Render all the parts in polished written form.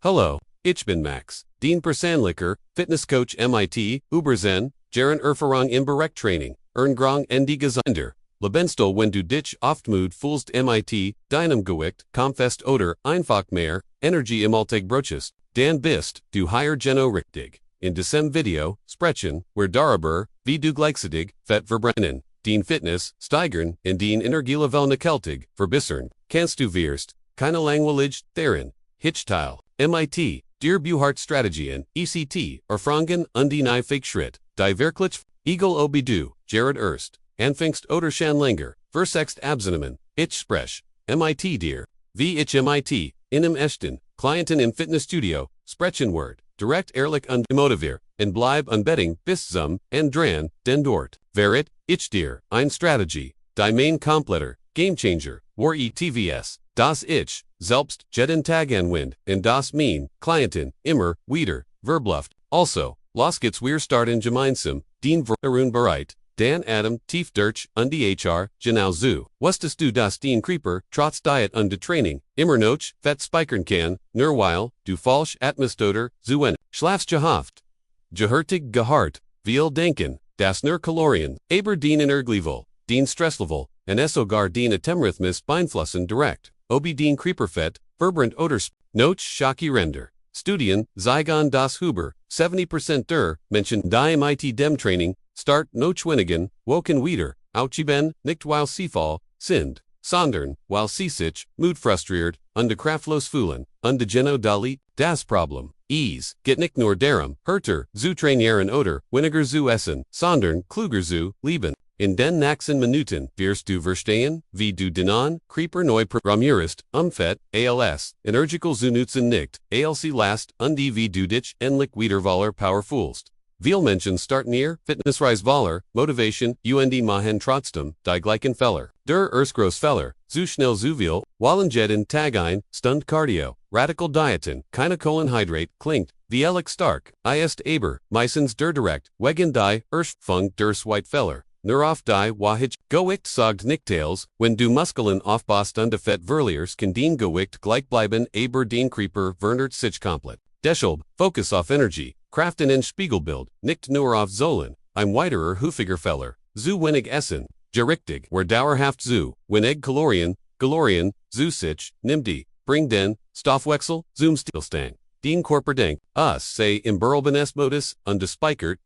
Hallo, ich bin Max, Dean Persoonlijker, Fitnesscoach MIT, Uberzen, Jaren Erfahrung im Bereich Training, Grong en die Gesundheit. Lebenstel wenn du dich oft mood fühlst MIT, deinem Gewicht, kommst oder einfach mehr, Energie im Alltag brauchst, dann bist du hier genau richtig. In diesem Video sprechen wir darüber, wie du gleichzeitig Fett verbrennen, dein Fitness steigern und dein Energielevel nachhaltig verbessern kannst. Du wirst keine langweilig darin Teil. MIT, dir Strategien, ECT, Erfahrungen und die Fake Schritt, die wirklich, egal ob du, Jared erst, anfängst oder schon länger, versechst abzunehmen, ich sprech, MIT dir, wie ich MIT, in einem echten, Klienten im Fitnessstudio, sprechen word, direkt ehrlich und motivier, und bleib unbedingt bis zum und dran, denn dort, wäret, ich dir, ein Strategie, die main Kompletter, Gamechanger, war ETVS, das ich, selbst, jeden Tag anwend, und das mein, Klienten, immer, wieder, verbluft, also, los geht's wir starten gemeinsam, den Verun bereit, Dan Adam, tief durch, und die HR, genau zu, wusstest du das den Creeper, trotz Diät und Training, immer noch, Fett speichern kann, nur weil, du falsch atmistoder, zu schlafst gehaft. Gehörtig gehart, viel denken, das nur Kalorien, aber den Energielevel, den Stresslevel, und es sogar den Atemrhythmus beeinflussen direkt, ob den Creeper Fett, verbrennt oder noch Schocki Render. Studien, zeigen das Huber, 70% der Menschen die MIT dem Training, start notwendigen, woken wieder, ausgeben, nicht weil sie faul, sind, sondern, weil sie sich, moodfrustriert, und kraftlos fühlen, und genau dali, das Problem, geht nicht nur darum, härter, zu trainieren oder, weniger zu essen, sondern, kluger zu leben. In den nächsten Minuten wirst du verstehen, wie du deinen Creeper neu programmierst, Fett, als, energical zu nutzen nicht, als last, und wie du dich endlich wieder voller Power fühlst. Viele Menschen starten ihr Fitnessreise voller Motivation, und machen trotzdem die gleichen Fehler. Der große Fehler, zu schnell zu viel, wollen jeden Tag ein Stund Cardio, radikal Diäten, keine Kohlenhydrate, klingt, wie ehrlich stark, ist aber, meistens der direkt, wegen die Funk der Fehler. Nur auf die Wahrheit, Gewicht sagt nichts, wenn du Muskeln aufbaust und Fett verlierst, kann dein Gewicht gleich bleiben, aber dein Creeper verändert sich komplett. Deshalb, Fokus auf Energie, Kraft in Spiegelbild, nicht nur auf Zollen, ein weiterer häufiger Fehler, zu wenig Essen, richtig, wer dauerhaft zu wenig Kalorien, zu sich, nimm die, bring den, Stoffwechsel, zum Stillstand. Den Körper denkt, sei im Modus, und speichert,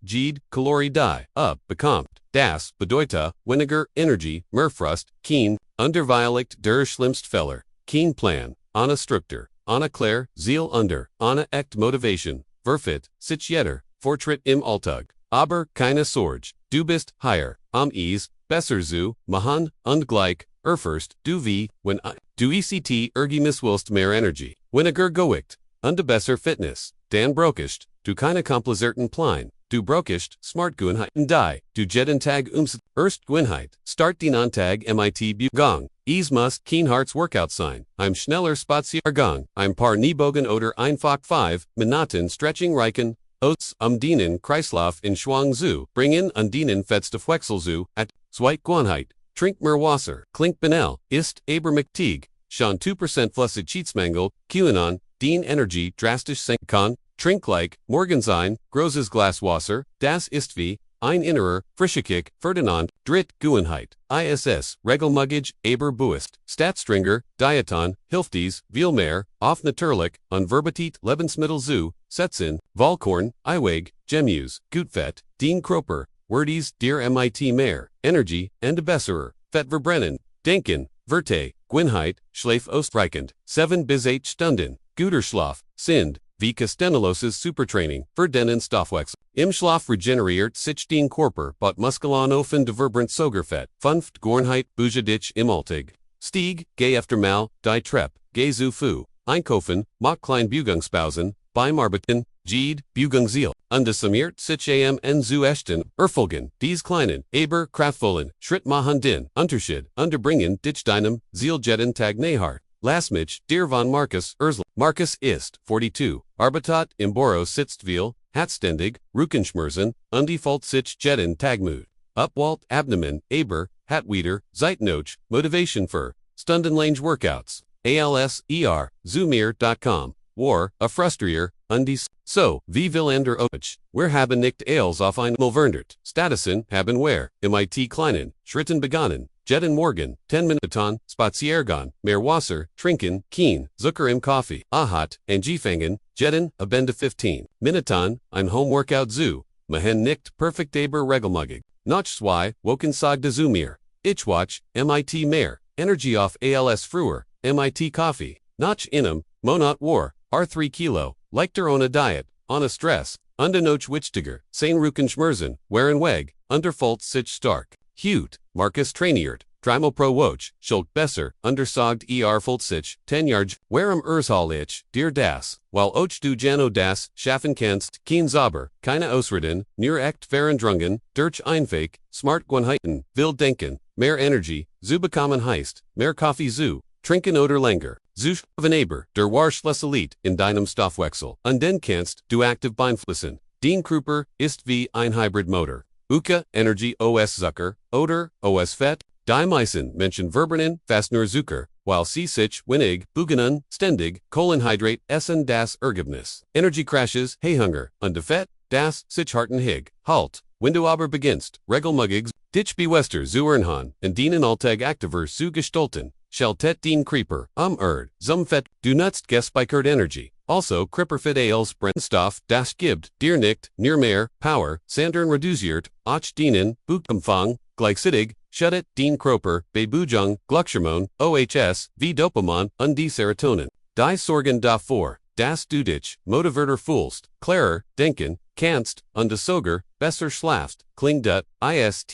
Kalorie die, bekommt. Das bedeutet, weniger Energie, mehr Frust, kein, unterweiligt der schlimmste Fehler, kein Plan, ohne Struktur, ohne Klär, Ziel ohne echt Motivation, verfit, sich jeder, Fortschritt im Alltag, aber keine Sorge, du bist higher, Ease, besser zu machen, und gleich, erfährst, du wie, wenn du ECT willst mehr Energie, weniger Gewicht, und besser Fitness, dann brauchst du keine komplizierten Pläne. Du brauchst smart Gewohnheit die, du jeden Tag erst Gewohnheit, start den Tag MIT Gang. Muss kein Hartz Workout sein, schneller Spaziergang, paar Kniebogen oder einfach 5 Minuten Stretching reichen, Oats den Kreislauf in Schwung zu bringen und den Fettstoffwechsel zu zweit Gewohnheit, trink mehr Wasser, klingt banal, ist aber mächtig, schon 2% Flüssigkeitsmangel, QAnon, den Energie drastisch senken kann. Trink like, morgens ein, großes Glas Wasser, das ist wie, ein innerer, frischer Kick, Ferdinand, dritt Gewohnheit, ISS, regelmäßig, aber bewusst, Statstringer, Diäten, hilft dies, viel mehr, auf natürlich, und verbetet Lebensmittel zu, setzen, Vollkorn, Eiweg, Gemüse, Gutfett, den Kroper, Wordies, dir MIT mehr, Energie, und besserer, Fett verbrennen, denken, Verte, Gewohnheit, Schlaf ausreichend, 7 bis 8 Stunden, guter Schlaf, sind, wie kostenloses Supertraining, für den Stoffwechsel. Im Schlaf regeneriert sich den Körper, but Muskeln offen de verbrennt Sogerfett, 5 Gewohnheit, buja dich im Alltag. Stieg, geh efter mal, die Treppe, geh zu Fu, einkaufen, mach klein Bugungspausen, beim Arbeiten, Bugungsziel, undesummiert sich am zu echten, erfolgen, dies kleinen, aber kraftvollen, Schritt machen den, Unterschied, unterbringen dich deinem, Ziel jeden Tag näher. Lasmich, dir von Marcus, Marcus ist, 42, arbeitet im Büro sitzt viel, hat ständig, Rückenschmerzen, und die fällt sich jeden Tagmut. Upwalt, Abnehmen, aber, hat wieder, Zeitnoch, Motivation für, stundenlanges Workouts, zu mehr.com. war, a frustrier, undies. So, wie will ender ook. Wir haben nicht alles auf einmal verandert. Statusen haben wir, mit kleinen Schritten begonnen. Jeden Morgen, 10 Minuten, Spaziergang, mehr Wasser, trinken, kein Zucker im Kaffee, Ahat, angefangen, jeden, Abende 15 Minuten, ein Homeworkout zu, machen nicht perfekt aber regelmäßig. Nach 2 Wochen sagte zu mir, ich watch, mehr, Energie auf als früher, Kaffee, nach einem Monat war, 3 Kilo, leichter ohne Diät, ohne Stress, und noch wichtiger, 10 Rücken schmerzen, waren weg, unterfällt sich stark. Hut, Marcus trainiert, dreimal pro Woche, schulk besser, untersagt fällt sich, 10 Jahre, warum Hall ich, dir das, weil auch du Jano das, schaffen kannst, kein Zauber, keine Ausreden, nur echt verandrungen, durch einfach, smart Gewohnheiten, will denken, mehr Energie, zu bekommen heißt, mehr Kaffee zu trinken oder länger, zu aber, der Warschlesselit in deinem Stoffwechsel, und den kannst du aktiv beeinflussen. Dein Körper ist wie ein Hybridmotor. Energie os Zucker, oder, os Fett, die meisten Menschen verbrennen fast nur Zucker, while sie sich wenig, beginnen, ständig, Kohlenhydrat essen das Ergebnis. Energie crashes, Hunger, und Fett, das sich harten hig, halt, wenn du aber beginnst, regelmäßig, dich bewusster zu ernähren, und deinen Alltag aktiver zu gestalten, schaltet den Creeper, zum Fett, du nutzt gespeichert Energie. Also Krypperfit als Brennstoff, das gibt dir nicht nur mehr Power, sondern reduziert auch den Blutumfang, gleichzeitig schüttet den Körper bei Bujung, Glückshormon, OHS, wie Dopamin und die Serotonin. Die sorgen dafür, dass du dich motivierter fühlst, klarer denken kannst und sogar besser schlafst, klingt ist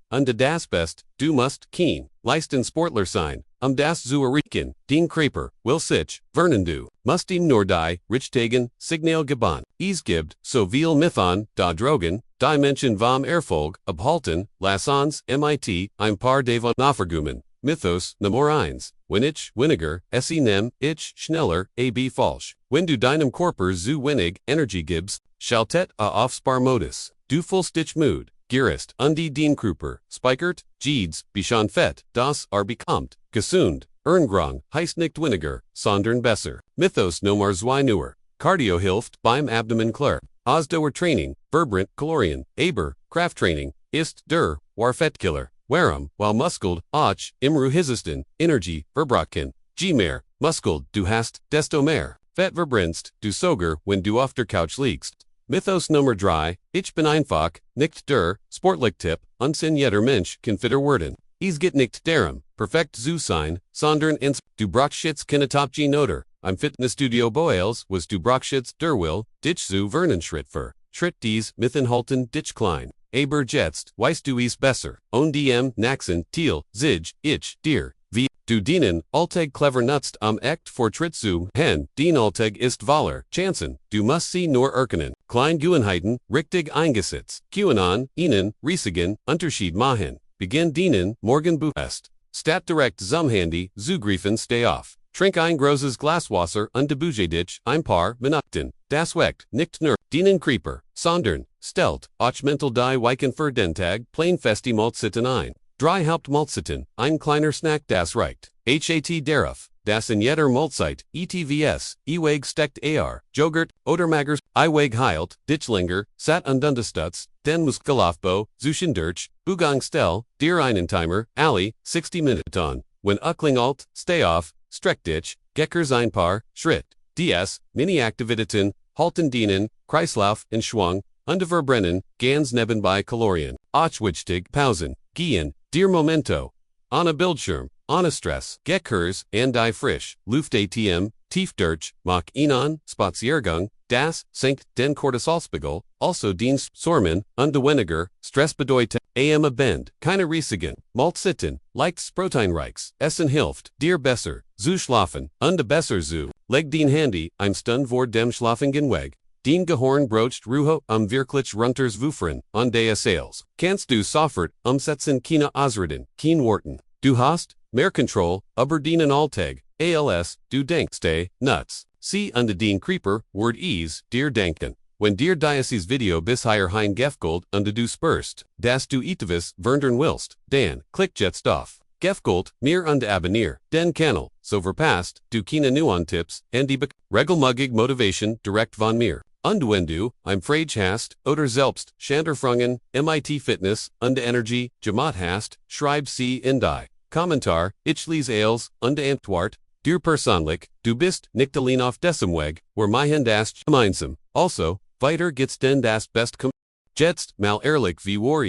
und das Best, du musst kein leisten Sportler sein, das zu erreichen, den Creeper will sich vernen du musst ihm nur die richtigen Signal geben. Es gibt so viel Mithon, da Drogen, die Menschen vom Erfolg abhalten, lass uns mit ein paar davon nachvergummen. Mythos Nummer 1. Wenn ich weniger esse nehm ich schneller ab falsch. Wenn du deinem Körper zu wenig Energie gibst, schaltet auf Sparmodus. Du fühlst dich müde, gierst und den Körper speichert, Jeeds, Bichon Fett, das bekommt, gesund, Erngrong, heißt nicht weniger, sondern besser. Mythos Nummer 2 nur. Cardio hilft beim Abnehmen klar. Ausdauer Training, verbrennt Kalorien, aber Krafttraining ist der Fetttkiller. Warum, weil Muskel, auch, im resisten, Energie, verbrochen. Mehr, Muskel, du hast, desto mehr. Fett verbrennst, du sogar, wenn du auf der Couch liegst. Mythos Nummer 3, ich bin einfach, nicht der, sportlich Tipp, unsinn jeder Mensch kann fitter werden. Es geht nicht darum, perfekt zu sein, sondern du brauchst keine Top-G-Noter. Im Fitnessstudio Boels was du brauchst der Will, dich zu vernen Schritt für Schritt dies Mythen halten dich klein. Aber jetzt, weißt du es besser. Und Naxen, Thiel, Zich, ich, dir, wie du dienen, Alltag clever nutzt echt Fortschritt zu hen, den Alltag ist Waller, Chancen, du musst sie nur erkennen. Klein Gewohnheiten, richtig eingesetzt. QAnon, ihnen, riesigen, Unterschied machen. Beginn dienen, morgen best. Stat direkt zum Handy, zugreifen stay off. Trink ein großes Glas Wasser und debouche dich ein paar Minuten. Das weckt nicht nur den Creeper, sondern stellt auch mental die Weichen für den Tag plain festi Malzitten ein. 3 Hauptmahlzeiten, ein kleiner Snack das reicht. Hat darauf, das in jeder Mahlzeit, ETVS, Eweg steckt Joghurt, oder Magers, Iweg heilt, Ditchlinger, Sat und Understutz, den Muskelaufbau, Zuschendurch, Bugangstell, dir einen Timer, Ali, 60 Minuten. Wenn Uckling alt, stay off, Streckditch, Geckers ein paar, Schritt, DS, Mini-Aktivitäten, halten dienen, Kreislauf in Schwung, Verbrennen, ganz nebenbei Kalorien, auch wichtig, Pausen, gehen, dir Momento, ohne Bildschirm, ohne Stress, Geckers, and die frisch, Luft ATM, tief durch, mach ihnen, Spaziergang, das senkt den Cortisolspiegel, also dienst Sormen, und weniger, Stress bedeutet, Bend, keine riesigen, Malzitten, leicht proteinreichs, Essen hilft, dir besser, zu schlafen, und besser zu, leg den Handy, im Stund vor dem Schlafengen weg, den Gehorn brocht Ruho wirklich runters Wufern, und der Sales, kannst du sofort, umsetzen keine Ausreden, kein Worten, du hast, mehr Control, aber den Alltag, als, du denkst, nuts, sie und den Creeper, word ease, dir denken. Wenn dir dieses Video bis hierher hein gefgold und du spürst, dass du etwas verändern willst, dann klick jetzt auf. Gefgold, Mehr und abonneer, den Kanal, so verpasst, du keine Nuan-Tipps, en die regelmäßig Motivation direkt von mir. Und wenn du, im Frage hast, oder selbst, Schanderfrungen, MIT Fitness, und Energie, gemacht hast, schreib sie in die Kommentar, ich lese alles, und antwort, dir persönlich, du bist nicht allein auf diesem Weg, where mein das gemeinsam. Also, weiter geht's denn das best Jetzt, mal ehrlich wie war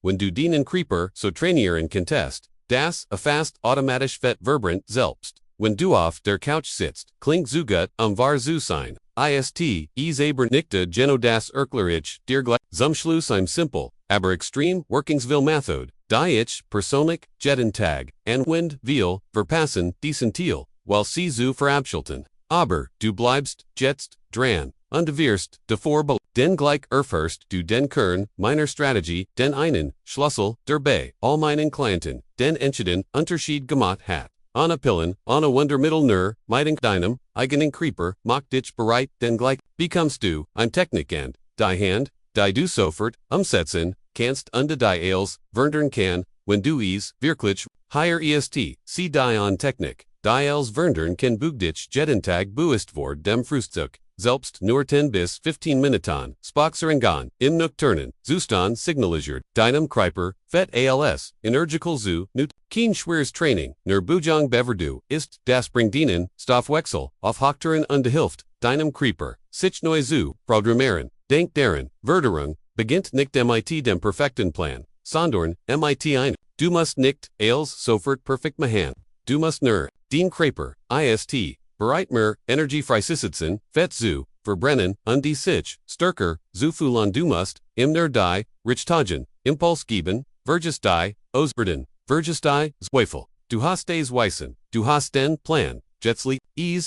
wenn du den Creeper so trainieren kannst, das erfährst automatisch Fett verbrennt selbst. Wenn du auf der Couch sitzt, klingt zu gut, wahr zu sein. Ist, aber nicht genau das Erklerich, dir gleich. Zum Schluss im Simple, aber extrem Workingsville Method, die ich, persönlich, jeden Tag, anwend, will, verpassen, diesen Ziel, weil sie zu verabschieden. Aber, du bleibst, jetzt, dran, und wirst, davor den gleich erfährst du den Kern, meiner Strategie, den einen, Schlüssel, dabei, all meinen Klienten, den entschieden, Unterschied gemacht hat. Anna Pillen, Anna Wundermittel nur, meiden deinem, eigenen Creeper, macht dich bereit, den gleich, bekommst du, ein Technik and, die Hand, die du sofort, umsetzen, kannst und die als, verndern kann, wenn du wirklich, higher est, sie die an Technik, die als verndern kann dich jeden Tag buist vor dem Frühstück. Selbst nur 10 bis 15 Minuten, Spazieren im Nocturnen, Zustand signalisiert, deinem Creeper, Fett als, energical zu, nut, kein schweres Training, nur Bujang beverdu, ist, das bringt ihnen, Stoffwechsel, auf Hochteren und hilft, deinem Creeper, sich neu zu, programmieren, denk deren, Verderung, beginnt nicht mit dem perfekten Plan, sondern, mit ein, du musst nicht, als sofort perfekt machen, du musst nur, den Creeper, ist, bereit mehr, Energie freisitzen, Fett zu, verbrennen, und die sich, stärker, zu fühlen du musst, im nur die, Richtagen, Impuls geben, verges die, ausbreiten, verges die, Zweifel. Du hast des Weißen, du hast den Plan, jetztlich,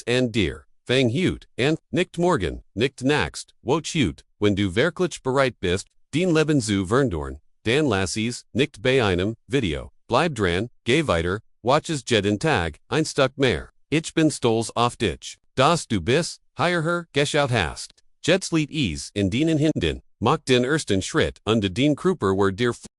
and dir, fang hut, and, nicht morgen, nicht next, woch hut, wenn du wirklich bereit bist, den Leben zu verndorn, dan lasses, nicht bei einem, Video, bleib dran, geh weiter, watches jeden Tag, ein Stück mehr. Ich bin stolz auf dich, dass du bist, hierher geschaut hast. Jetzt liegt in denen hinten, mach den ersten Schritt und den Creeper where dir